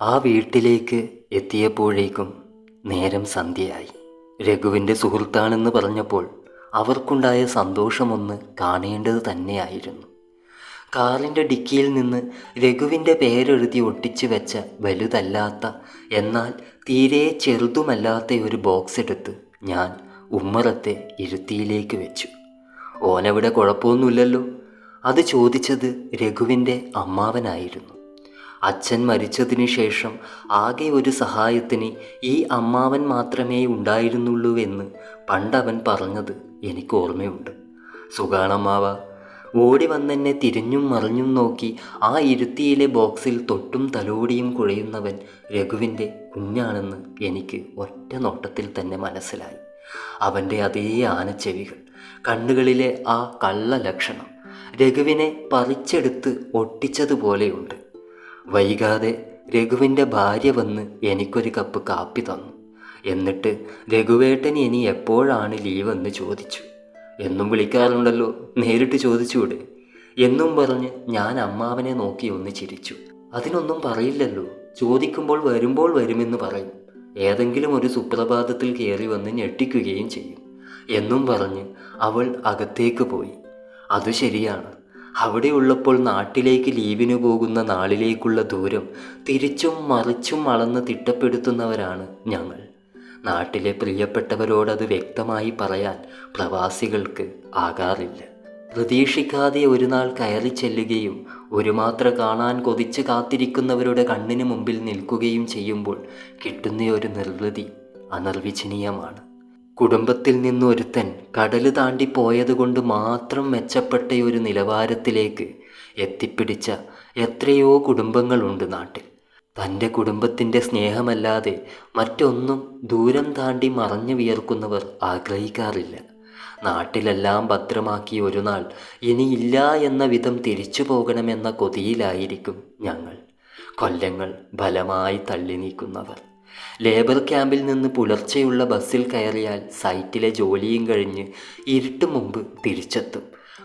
ആ വീട്ടിലേക്ക് എത്തിയപ്പോഴേക്കും നേരം സന്ധ്യയായി. രഘുവിൻ്റെ സുഹൃത്താണെന്ന് പറഞ്ഞപ്പോൾ അവർക്കുണ്ടായ സന്തോഷമൊന്ന് കാണേണ്ടത് തന്നെയായിരുന്നു. കാറിൻ്റെ ഡിക്കിയിൽ നിന്ന് രഘുവിൻ്റെ പേരെഴുതി ഒട്ടിച്ചു വെച്ച വലുതല്ലാത്ത എന്നാൽ തീരെ ചെറുതുമല്ലാത്ത ഒരു ബോക്സ് എടുത്ത് ഞാൻ ഉമ്മറത്തെ ഇരുത്തിയിലേക്ക് വെച്ചു. ഓനവിടെ കുഴപ്പമൊന്നുമില്ലല്ലോ? അത് ചോദിച്ചത് രഘുവിൻ്റെ അമ്മാവനായിരുന്നു. അച്ഛൻ മരിച്ചതിന് ശേഷം ആകെ ഒരു സഹായത്തിന് ഈ അമ്മാവൻ മാത്രമേ ഉണ്ടായിരുന്നുള്ളൂവെന്ന് പണ്ടവൻ പറഞ്ഞത് എനിക്ക് ഓർമ്മയുണ്ട്. സുഖാണമ്മാവ? ഓടി വന്നെന്നെ തിരിഞ്ഞും മറിഞ്ഞും നോക്കി ആ ഇരുത്തിയിലെ ബോക്സിൽ തൊട്ടും തലോടിയും കുഴയുന്നവൻ രഘുവിൻ്റെ കുഞ്ഞാണെന്ന് എനിക്ക് ഒറ്റ നോട്ടത്തിൽ തന്നെ മനസ്സിലായി. അവൻ്റെ അതേ ആനച്ചെവികൾ, കണ്ണുകളിലെ ആ കള്ള ലക്ഷണം രഘുവിനെ പറിച്ചെടുത്ത് ഒട്ടിച്ചതുപോലെയുണ്ട്. വൈകാതെ രഘുവിൻ്റെ ഭാര്യ വന്ന് എനിക്കൊരു കപ്പ് കാപ്പി തന്നു. എന്നിട്ട് രഘുവേട്ടൻ ഇനി എപ്പോഴാണ് ലീവെന്ന് ചോദിച്ചു. എന്നും വിളിക്കാറുണ്ടല്ലോ, നേരിട്ട് ചോദിച്ചൂടെ എന്നും പറഞ്ഞ് ഞാൻ അമ്മാവനെ നോക്കി ഒന്ന് ചിരിച്ചു. അതിനൊന്നും പറയില്ലല്ലോ, ചോദിക്കുമ്പോൾ വരുമ്പോൾ വരുമെന്ന് പറയും. ഏതെങ്കിലും ഒരു സുപ്രഭാതത്തിൽ കയറി വന്ന് ഞെട്ടിക്കുകയും ചെയ്യും എന്നും പറഞ്ഞ് അവൾ അകത്തേക്ക് പോയി. അതു ശരിയാണ്. അവിടെ ഉള്ളപ്പോൾ നാട്ടിലേക്ക് ലീവിന് പോകുന്ന നാളിലേക്കുള്ള ദൂരം തിരിച്ചും മറിച്ചും അളന്ന് തിട്ടപ്പെടുത്തുന്നവരാണ് ഞങ്ങൾ. നാട്ടിലെ പ്രിയപ്പെട്ടവരോടത് വ്യക്തമായി പറയാൻ പ്രവാസികൾക്ക് ആകാറില്ല. പ്രതീക്ഷിക്കാതെ ഒരു നാൾ കയറി ചെല്ലുകയും ഒരു മാത്ര കാണാൻ കൊതിച്ച് കാത്തിരിക്കുന്നവരുടെ കണ്ണിന് മുമ്പിൽ നിൽക്കുകയും ചെയ്യുമ്പോൾ കിട്ടുന്ന ഒരു നിർവൃതി അനിർവചനീയമാണ്. കുടുംബത്തിൽ നിന്നൊരുത്തൻ കടല് താണ്ടി പോയതുകൊണ്ട് മാത്രം മെച്ചപ്പെട്ട ഒരു നിലവാരത്തിലേക്ക് എത്തിപ്പിടിച്ച എത്രയോ കുടുംബങ്ങളുണ്ട് നാട്ടിൽ. തൻ്റെ കുടുംബത്തിൻ്റെ സ്നേഹമല്ലാതെ മറ്റൊന്നും ദൂരം താണ്ടി മറഞ്ഞു വിയർക്കുന്നവർ ആഗ്രഹിക്കാറില്ല. നാട്ടിലെല്ലാം ഭദ്രമാക്കി ഒരു നാൾ ഇനിയില്ല എന്ന വിധം തിരിച്ചു പോകണമെന്ന കൊതിയിലായിരിക്കും ഞങ്ങൾ. കൊല്ലങ്ങൾ ബലമായി തള്ളി നീക്കുന്നവർ. ലേബർ ക്യാമ്പിൽ നിന്ന് പുലർച്ചെയുള്ള ബസ്സിൽ കയറിയാൽ സൈറ്റിലെ ജോലിയും കഴിഞ്ഞ് ഇരുട്ട് മുമ്പ് തിരിച്ചെത്തും.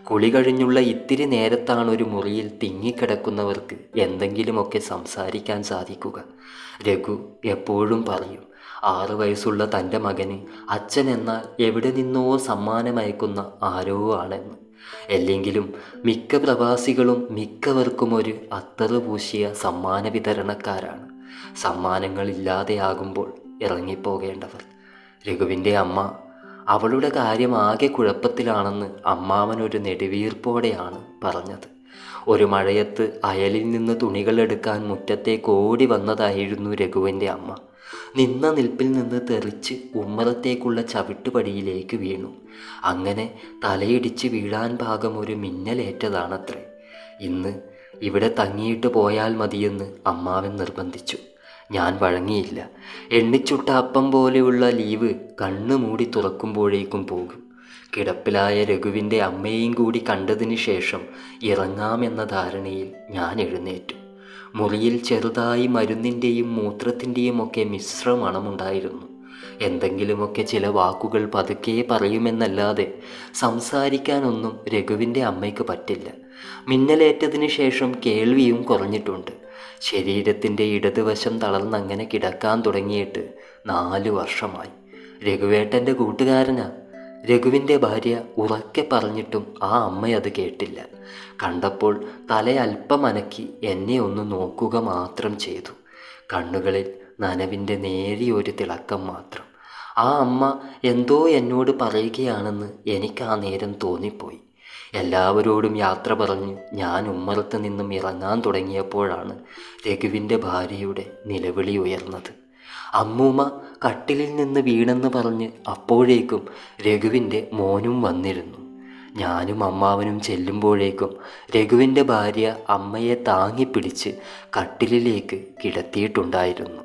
കുളി കഴിഞ്ഞുള്ള ഇത്തിരി നേരത്താണ് ഒരു മുറിയിൽ തിങ്ങിക്കിടക്കുന്നവർക്ക് എന്തെങ്കിലുമൊക്കെ സംസാരിക്കാൻ സാധിക്കുക. രഘു എപ്പോഴും പറയും, 6 വയസ്സുള്ള തൻ്റെ മകന് അച്ഛൻ എന്നാൽ എവിടെ നിന്നോ സമ്മാനമയക്കുന്ന ആരോ ആണെന്ന്. അല്ലെങ്കിലും മിക്ക പ്രവാസികളും മിക്കവർക്കും ഒരു അത്തറ് പൂശിയ സമ്മാന വിതരണക്കാരാണ്. സമ്മാനങ്ങളില്ലാതെയാകുമ്പോൾ ഇറങ്ങിപ്പോകേണ്ടവർ. രഘുവിൻ്റെ അമ്മ അവളുടെ കാര്യം ആകെ കുഴപ്പത്തിലാണെന്ന് അമ്മാവനൊരു നെടുവീർപ്പോടെയാണ് പറഞ്ഞത്. ഒരു മഴയത്ത് അയലിൽ നിന്ന് തുണികളെടുക്കാൻ മുറ്റത്തേക്ക് ഓടി വന്നതായിരുന്നു രഘുവിൻ്റെ അമ്മ. നിന്ന നിൽപ്പിൽ നിന്ന് തെറിച്ച് ഉമ്മറത്തേക്കുള്ള ചവിട്ടുപടിയിലേക്ക് വീണു. അങ്ങനെ തലയിടിച്ച് വീഴാൻ പാകം ഒരു മിന്നലേറ്റതാണത്രേ. ഇന്ന് ഇവിടെ തങ്ങിയിട്ട് പോയാൽ മതിയെന്ന് അമ്മാവൻ നിർബന്ധിച്ചു. ഞാൻ വഴങ്ങിയില്ല. എണ്ണിച്ചുട്ട അപ്പം പോലെയുള്ള ലീവ് കണ്ണു മൂടി തുറക്കുമ്പോഴേക്കും പോകും. കിടപ്പിലായ രഘുവിൻ്റെ അമ്മയെയും കൂടി കണ്ടതിന് ശേഷം ഇറങ്ങാമെന്ന ധാരണയിൽ ഞാൻ എഴുന്നേറ്റു. മുറിയിൽ ചെറുതായി മരുന്നിൻ്റെയും മൂത്രത്തിൻ്റെയും ഒക്കെ മിശ്ര മണമുണ്ടായിരുന്നു. എന്തെങ്കിലുമൊക്കെ ചില വാക്കുകൾ പതുക്കെ പറയുമെന്നല്ലാതെ സംസാരിക്കാനൊന്നും രഘുവിൻ്റെ അമ്മയ്ക്ക് പറ്റില്ല. മിന്നലേറ്റതിന് ശേഷം കേൾവിയും കുറഞ്ഞിട്ടുണ്ട്. ശരീരത്തിൻ്റെ ഇടതുവശം തളർന്നങ്ങനെ കിടക്കാൻ തുടങ്ങിയിട്ട് 4 വർഷമായി. രഘുവേട്ടൻ്റെ കൂട്ടുകാരനാ. രഘുവിൻ്റെ ഭാര്യ ഉറക്കെ പറഞ്ഞിട്ടും ആ അമ്മയത് കേട്ടില്ല. കണ്ടപ്പോൾ തലയൽപ്പം അനക്കി എന്നെ ഒന്ന് നോക്കുക മാത്രം ചെയ്തു. കണ്ണുകളിൽ നനവിൻ്റെ നേരിയൊരു തിളക്കം മാത്രം. ആ അമ്മ എന്തോ എന്നോട് പറയുകയാണെന്ന് എനിക്ക് ആ നേരം തോന്നിപ്പോയി. എല്ലാവരോടും യാത്ര പറഞ്ഞ് ഞാൻ ഉമ്മറത്ത് നിന്നും ഇറങ്ങാൻ തുടങ്ങിയപ്പോഴാണ് രഘുവിൻ്റെ ഭാര്യയുടെ നിലവിളി ഉയർന്നത്. അമ്മൂമ്മ കട്ടിലിൽ നിന്ന് വീണെന്ന് പറഞ്ഞ് അപ്പോഴേക്കും രഘുവിൻ്റെ മോനും വന്നിരുന്നു. ഞാനും അമ്മാവനും ചെല്ലുമ്പോഴേക്കും രഘുവിൻ്റെ ഭാര്യ അമ്മയെ താങ്ങിപ്പിടിച്ച് കട്ടിലിലേക്ക് കിടത്തിയിട്ടുണ്ടായിരുന്നു.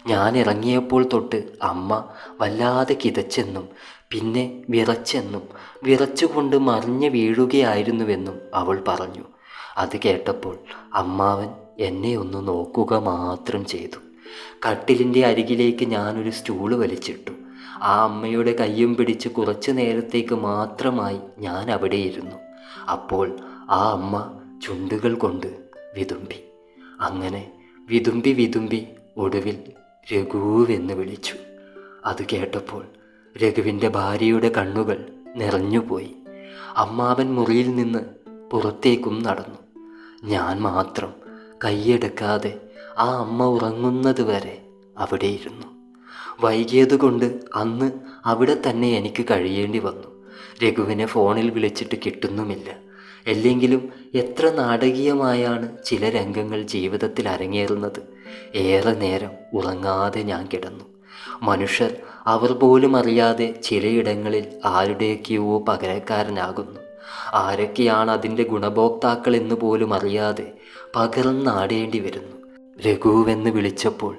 ഞാൻ ഇറങ്ങിയപ്പോൾ തൊട്ട് അമ്മ വല്ലാതെ കിതച്ചെന്നും പിന്നെ വിറച്ചെന്നും വിറച്ചുകൊണ്ട് മറിഞ്ഞ് വീഴുകയായിരുന്നുവെന്നും അവൾ പറഞ്ഞു. അത് കേട്ടപ്പോൾ അമ്മാവൻ എന്നെ ഒന്ന് നോക്കുക മാത്രം ചെയ്തു. കട്ടിലിൻ്റെ അരികിലേക്ക് ഞാനൊരു സ്റ്റൂള് വലിച്ചിട്ടു. ആ അമ്മയുടെ കയ്യും പിടിച്ച് കുറച്ചു നേരത്തേക്ക് മാത്രമായി ഞാൻ അവിടെ ഇരുന്നു. അപ്പോൾ ആ അമ്മ ചുണ്ടുകൾ കൊണ്ട് വിതുമ്പി. അങ്ങനെ വിതുമ്പി വിതുമ്പി ഒടുവിൽ രഘുവെന്ന് വിളിച്ചു. അത് കേട്ടപ്പോൾ രഘുവിൻ്റെ ഭാര്യയുടെ കണ്ണുകൾ നിറഞ്ഞുപോയി. അമ്മാവൻ മുറിയിൽ നിന്ന് പുറത്തേക്കും നടന്നു. ഞാൻ മാത്രം കൈയെടുക്കാതെ ആ അമ്മ ഉറങ്ങുന്നത് വരെ അവിടെ ഇരുന്നു. വൈകിയതുകൊണ്ട് അന്ന് അവിടെ തന്നെ എനിക്ക് കഴിയേണ്ടി വന്നു. രഘുവിനെ ഫോണിൽ വിളിച്ചിട്ട് കിട്ടുന്നുമില്ല. അല്ലെങ്കിലും എത്ര നാടകീയമായാണ് ചില രംഗങ്ങൾ ജീവിതത്തിൽ അരങ്ങേറുന്നത്. ഏറെ നേരം ഉറങ്ങാതെ ഞാൻ കിടന്നു. മനുഷ്യർ അവർ പോലും അറിയാതെ ചിലയിടങ്ങളിൽ ആരുടെയൊക്കെയോ പകരക്കാരനാകുന്നു. ആരൊക്കെയാണ് അതിൻ്റെ ഗുണഭോക്താക്കൾ എന്ന് പോലും അറിയാതെ പകർന്നാടേണ്ടി വരുന്നു. രഘുവെന്ന് വിളിച്ചപ്പോൾ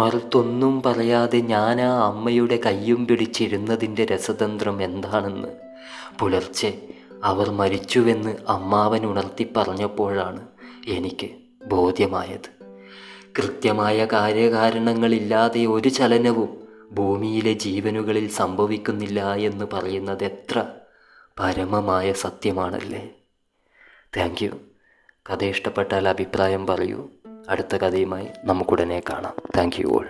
മറുത്തൊന്നും പറയാതെ ഞാൻ ആ അമ്മയുടെ കയ്യും പിടിച്ചിരുന്നതിൻ്റെ രസതന്ത്രം എന്താണെന്ന് പുലർച്ചെ അവർ മരിച്ചുവെന്ന് അമ്മാവൻ ഉണർത്തി പറഞ്ഞപ്പോഴാണ് എനിക്ക് ബോധ്യമായത്. കൃത്യമായ കാര്യകാരണങ്ങളില്ലാതെ ഒരു ചലനവും ഭൂമിയിലെ ജീവനുകളിൽ സംഭവിക്കുന്നില്ല എന്ന് പറയുന്നത് എത്ര പരമമായ സത്യമാണല്ലേ. Thank you. കഥ ഇഷ്ടപ്പെട്ടാൽ അഭിപ്രായം പറയൂ. അടുത്ത കഥയുമായി നമുക്കുടനെ കാണാം. Thank you all.